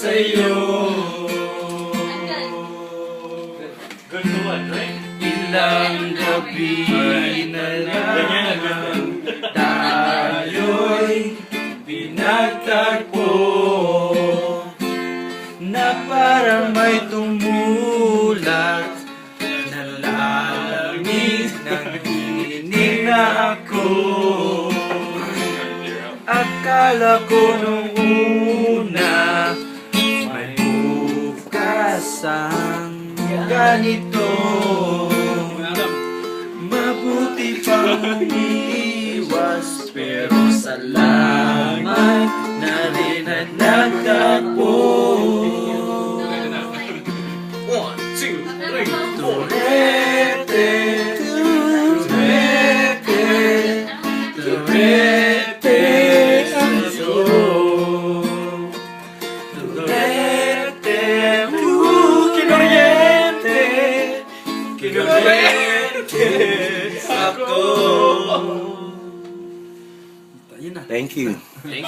sa'yo. Good to what, right? Ilang gabi na lang tayo'y pinagtagpo na parang may tumulat na lalamig ng tinig na ako. Akala ko nung una may bukas ang ganito. Mabuti pang umiiwas, pero salamat na rin at nagtagpo. 1, 2, 3, 4. Turete, turete, turete sa'yo. Turete, kinuryente, kinuryente ako. Thank you.